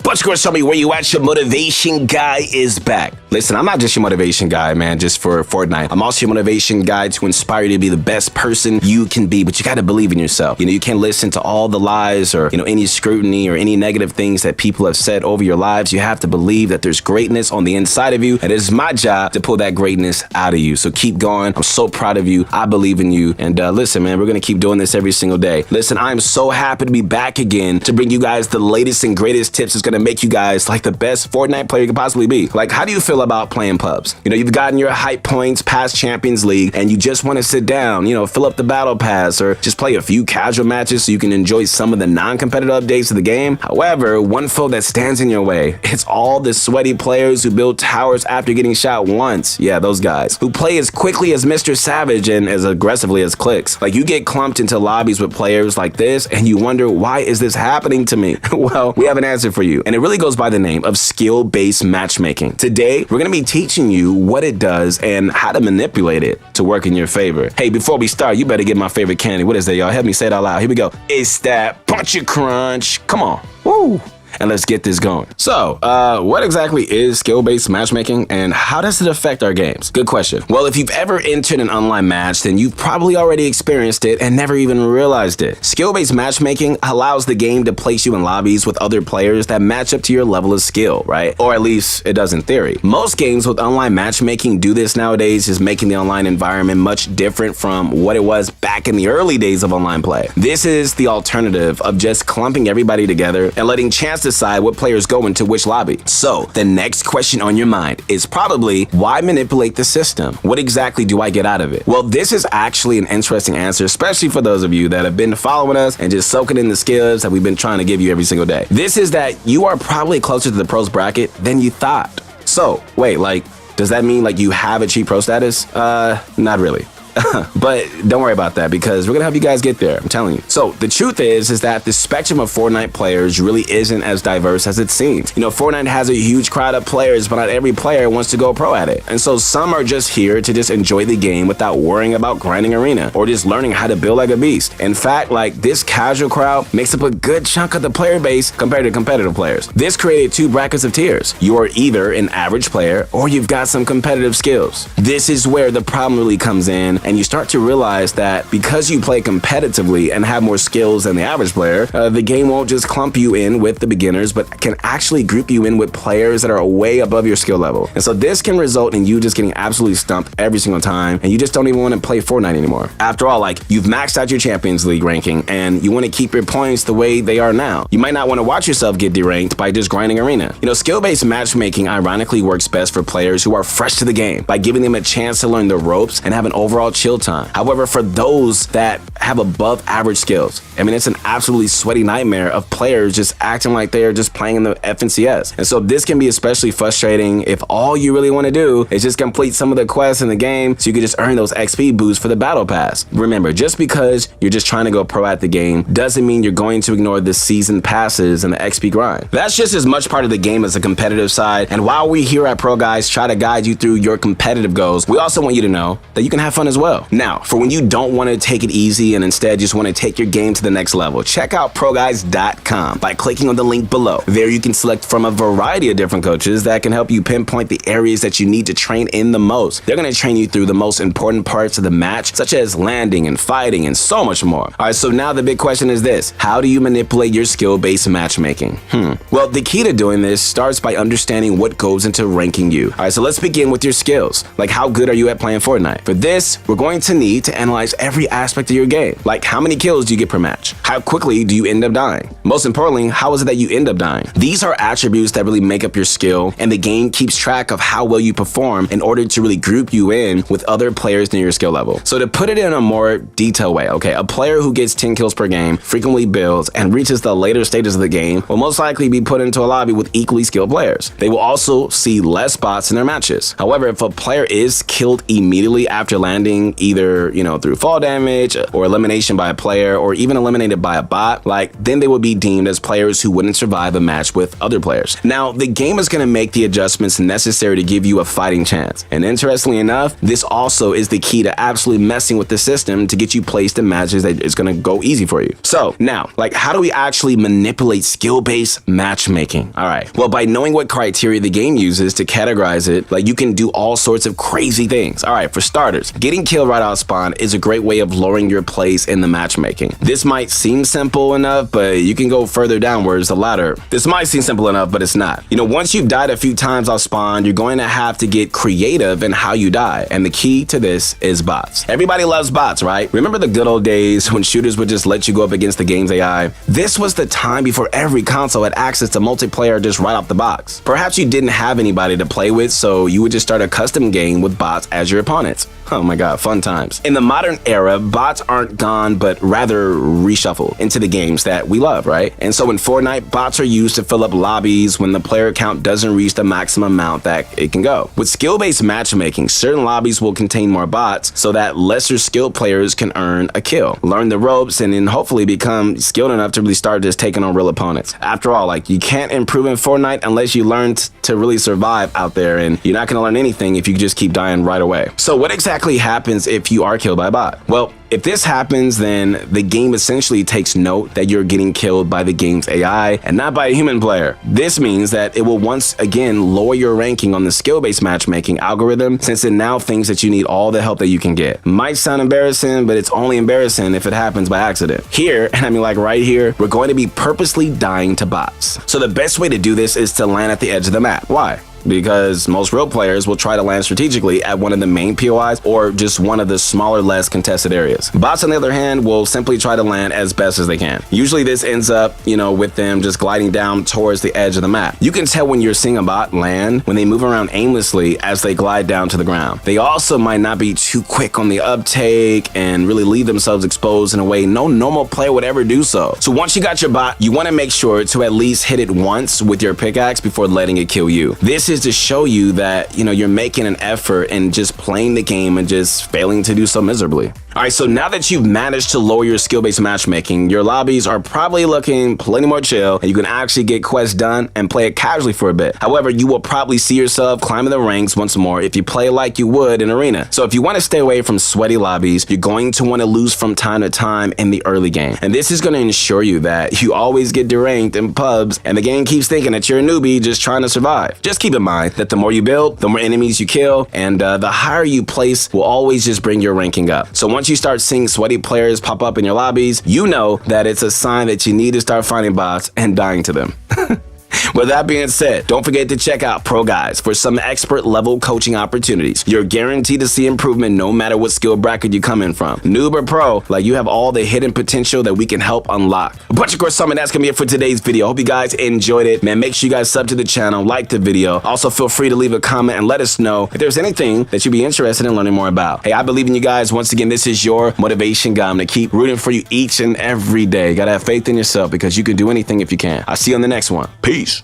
But of course, tell me where you at. Your motivation guy is back. Listen, I'm not just your motivation guy, man, just for Fortnite. I'm also your motivation guy to inspire you to be the best person you can be, but you got to believe in yourself. You can't listen to all the lies or, any scrutiny or any negative things that people have said over your lives. You have to believe that there's greatness on the inside of you, and it's my job to pull that greatness out of you. So keep going. I'm so proud of you. I believe in you. And listen, man, we're going to keep doing this every single day. Listen, I'm so happy to be back again to bring you guys the latest and greatest tips that's going to make you guys like the best Fortnite player you could possibly be. Like, how do you feel about playing pubs? You've gotten your hype points past Champions League and you just want to sit down, fill up the battle pass or just play a few casual matches so you can enjoy some of the non-competitive updates of the game. However, one foe that stands in your way, it's all the sweaty players who build towers after getting shot once. Yeah, those guys who play as quickly as Mr. Savage and as aggressively as Clicks. Like, you get clumped into lobbies with players like this and you wonder, why is this happening to me? Well, we have an answer for you, and it really goes by the name of skill-based matchmaking. Today, we're going to be teaching you what it does and how to manipulate it to work in your favor. Hey, before we start, you better get my favorite candy. What is that, y'all? Help me say it out loud. Here we go. It's that Punchy Crunch. Come on. Woo! And let's get this going. So, what exactly is skill-based matchmaking and how does it affect our games? Good question. Well, if you've ever entered an online match, then you've probably already experienced it and never even realized it. Skill-based matchmaking allows the game to place you in lobbies with other players that match up to your level of skill, right? Or at least it does in theory. Most games with online matchmaking do this nowadays, is making the online environment much different from what it was back in the early days of online play. This is the alternative of just clumping everybody together and letting chance decide what players go into which lobby. So the next question on your mind is probably, why manipulate the system? What exactly do I get out of it? Well, this is actually an interesting answer, especially for those of you that have been following us and just soaking in the skills that we've been trying to give you every single day. This is that you are probably closer to the pros bracket than you thought. So wait, does that mean you have a cheap pro status? Not really. But don't worry about that, because we're gonna help you guys get there, I'm telling you. So the truth is that the spectrum of Fortnite players really isn't as diverse as it seems. Fortnite has a huge crowd of players, but not every player wants to go pro at it. And so some are just here to just enjoy the game without worrying about grinding arena or just learning how to build like a beast. In fact, this casual crowd makes up a good chunk of the player base compared to competitive players. This created two brackets of tiers. You are either an average player or you've got some competitive skills. This is where the problem really comes in, and you start to realize that because you play competitively and have more skills than the average player, the game won't just clump you in with the beginners, but can actually group you in with players that are way above your skill level. And so this can result in you just getting absolutely stumped every single time, and you just don't even want to play Fortnite anymore. After all, you've maxed out your Champions League ranking, and you want to keep your points the way they are now. You might not want to watch yourself get deranked by just grinding arena. Skill-based matchmaking ironically works best for players who are fresh to the game by giving them a chance to learn the ropes and have an overall chill time. However, for those that have above average skills, it's an absolutely sweaty nightmare of players just acting like they are just playing in the FNCS. And so this can be especially frustrating if all you really want to do is just complete some of the quests in the game so you can just earn those XP boosts for the battle pass. Remember, just because you're just trying to go pro at the game doesn't mean you're going to ignore the season passes and the XP grind. That's just as much part of the game as the competitive side. And while we here at Pro Guys try to guide you through your competitive goals, we also want you to know that you can have fun as well. Now, for when you don't want to take it easy and instead just want to take your game to the next level, check out ProGuys.com by clicking on the link below. There you can select from a variety of different coaches that can help you pinpoint the areas that you need to train in the most. They're going to train you through the most important parts of the match, such as landing and fighting and so much more. All right, so now the big question is this: how do you manipulate your skill-based matchmaking? Well, the key to doing this starts by understanding what goes into ranking you. All right, so let's begin with your skills. How good are you at playing Fortnite? For this, we're going to need to analyze every aspect of your game. How many kills do you get per match? How quickly do you end up dying? Most importantly, how is it that you end up dying? These are attributes that really make up your skill, and the game keeps track of how well you perform in order to really group you in with other players near your skill level. So to put it in a more detailed way, a player who gets 10 kills per game, frequently builds, and reaches the later stages of the game will most likely be put into a lobby with equally skilled players. They will also see less bots in their matches. However, if a player is killed immediately after landing winning either, through fall damage or elimination by a player or even eliminated by a bot, then they would be deemed as players who wouldn't survive a match with other players. Now, the game is going to make the adjustments necessary to give you a fighting chance. And interestingly enough, this also is the key to absolutely messing with the system to get you placed in matches that is going to go easy for you. So now, how do we actually manipulate skill-based matchmaking? All right. Well, by knowing what criteria the game uses to categorize it, you can do all sorts of crazy things. All right. For starters, getting killed right out of spawn is a great way of lowering your place in the matchmaking. This might seem simple enough, but you can go further downwards the ladder. This might seem simple enough, but it's not. Once you've died a few times off spawn, you're going to have to get creative in how you die. And the key to this is bots. Everybody loves bots, right? Remember the good old days when shooters would just let you go up against the game's AI? This was the time before every console had access to multiplayer just right off the box. Perhaps you didn't have anybody to play with, so you would just start a custom game with bots as your opponents. Oh my god, fun times. In the modern era, bots aren't gone, but rather reshuffled into the games that we love, right? And so in Fortnite, bots are used to fill up lobbies when the player count doesn't reach the maximum amount that it can go. With skill-based matchmaking, certain lobbies will contain more bots so that lesser skilled players can earn a kill, learn the ropes, and then hopefully become skilled enough to really start just taking on real opponents. After all, you can't improve in Fortnite unless you learn to really survive out there, and you're not going to learn anything if you just keep dying right away. So what exactly happens if you are killed by a bot? Well, if this happens, then the game essentially takes note that you're getting killed by the game's AI and not by a human player. This means that it will once again lower your ranking on the skill-based matchmaking algorithm, since it now thinks that you need all the help that you can get. Might sound embarrassing, but it's only embarrassing if it happens by accident. Here, and I mean right here, we're going to be purposely dying to bots. So the best way to do this is to land at the edge of the map. Why? Because most real players will try to land strategically at one of the main POIs or just one of the smaller, less contested areas. Bots, on the other hand, will simply try to land as best as they can. Usually this ends up, with them just gliding down towards the edge of the map. You can tell when you're seeing a bot land when they move around aimlessly as they glide down to the ground. They also might not be too quick on the uptake and really leave themselves exposed in a way no normal player would ever do so. So once you got your bot, you want to make sure to at least hit it once with your pickaxe before letting it kill you. This is to show you that, you're making an effort and just playing the game and just failing to do so miserably. All right, so now that you've managed to lower your skill-based matchmaking, your lobbies are probably looking plenty more chill, and you can actually get quests done and play it casually for a bit. However, you will probably see yourself climbing the ranks once more if you play like you would in Arena. So if you want to stay away from sweaty lobbies, you're going to want to lose from time to time in the early game. And this is going to ensure you that you always get deranked in pubs, and the game keeps thinking that you're a newbie just trying to survive. Just keep in mind that the more you build, the more enemies you kill, and the higher you place will always just bring your ranking up. So once you start seeing sweaty players pop up in your lobbies, you know that it's a sign that you need to start finding bots and dying to them. With that being said, don't forget to check out Pro Guys for some expert level coaching opportunities. You're guaranteed to see improvement no matter what skill bracket you come in from. Noob or pro, you have all the hidden potential that we can help unlock. But of course, that's gonna be it for today's video. Hope you guys enjoyed it. Man, make sure you guys sub to the channel, like the video. Also, feel free to leave a comment and let us know if there's anything that you'd be interested in learning more about. Hey, I believe in you guys. Once again, this is your motivation guy. I'm gonna keep rooting for you each and every day. You gotta have faith in yourself because you can do anything if you can. I'll see you on the next one. Peace.